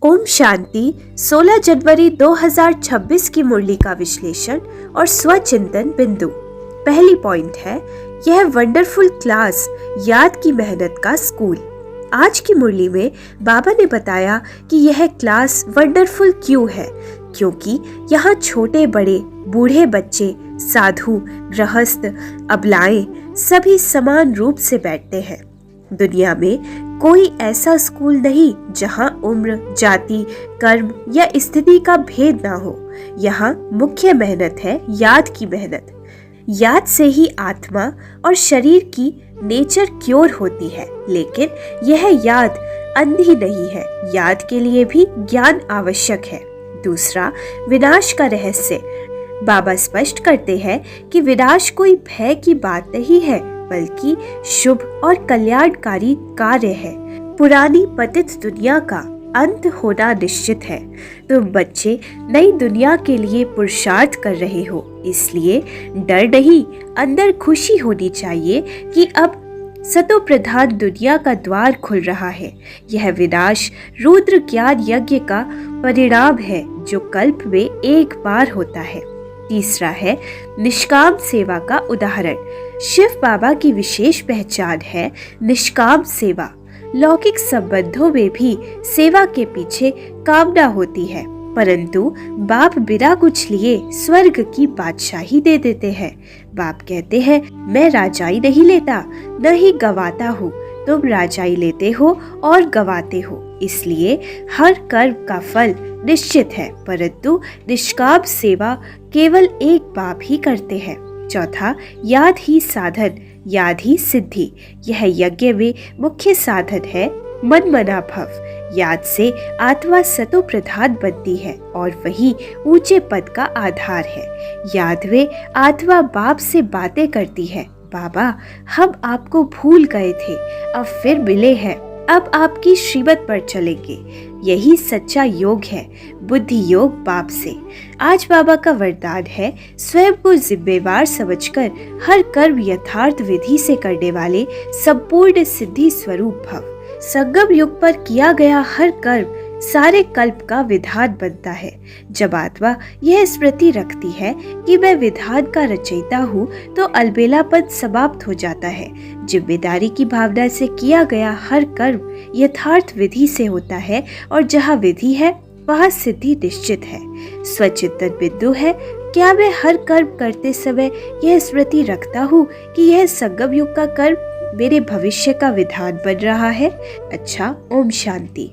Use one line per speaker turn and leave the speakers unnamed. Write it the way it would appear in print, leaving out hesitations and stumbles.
ओम शांति। 16 जनवरी 2026 की मुरली का विश्लेषण और स्वचिंतन बिंदु। पहली पॉइंट है, यह वंडरफुल क्लास, याद की मेहनत का स्कूल। आज की मुरली में बाबा ने बताया कि यह क्लास वंडरफुल क्यों है, क्योंकि यहाँ छोटे बड़े, बूढ़े बच्चे, साधु, गृहस्थ, अबलाएं सभी समान रूप से बैठते हैं। दुनिया में कोई ऐसा स्कूल नहीं जहां उम्र, जाति, कर्म या स्थिति का भेद ना हो। यहाँ मुख्य मेहनत है याद की मेहनत। याद से ही आत्मा और शरीर की नेचर क्योर होती है, लेकिन यह याद अंधी नहीं है। याद के लिए भी ज्ञान आवश्यक है। दूसरा, विनाश का रहस्य। बाबा स्पष्ट करते हैं कि विनाश कोई भय की बात नहीं है, बल्कि शुभ और कल्याणकारी कार्य है। पुरानी पतित दुनिया का अंत होना निश्चित है। तुम बच्चे नई दुनिया के लिए पुरुषार्थ कर रहे हो, इसलिए डर नहीं, अंदर खुशी होनी चाहिए कि अब सतो प्रधान दुनिया का द्वार खुल रहा है। यह विनाश रुद्र ज्ञान यज्ञ का परिणाम है, जो कल्प में एक बार होता है। तीसरा है निष्काम सेवा का उदाहरण। शिव बाबा की विशेष पहचान है निष्काम सेवा। लौकिक संबंधों में भी सेवा के पीछे कामना होती है, परंतु बाप बिना कुछ लिए स्वर्ग की बादशाही दे देते हैं। बाप कहते हैं, मैं राजाई नहीं लेता, न ही गवाता हूँ। तुम राजाई लेते हो और गवाते हो, इसलिए हर कर्म का फल निश्चित है, परंतु निष्काम सेवा केवल एक बाप ही करते हैं। चौथा, याद ही साधन, याद ही सिद्धि। यह यज्ञ में मुख्य साधन है मन मना भव। याद से आत्मा सतो प्रधान बनती है और वही ऊंचे पद का आधार है। याद में आत्मा बाप से बातें करती है, बाबा हम आपको भूल गए थे, अब फिर मिले हैं, अब आपकी श्रीमत पर चलेंगे। यही सच्चा योग है, बुद्धि योग बाप से। आज बाबा का वरदान है, स्वयं को जिम्मेवार समझकर हर कर्म यथार्थ विधि से करने वाले संपूर्ण सिद्धि स्वरूप भव। संगम युग पर किया गया हर कर्म सारे कल्प का विधान बनता है। जब आत्मा यह स्मृति रखती है कि मैं विधान का रचयिता हूँ, तो अलबेलापन समाप्त हो जाता है। जिम्मेदारी की भावना से किया गया हर कर्म यथार्थ विधि से होता है, और जहाँ विधि है वहाँ सिद्धि निश्चित है। स्वचिंतन बिंदु है, क्या मैं हर कर्म करते समय यह स्मृति रखता हूँ कि यह संगम युग का कर्म मेरे भविष्य का विधान बन रहा है? अच्छा, ओम शांति।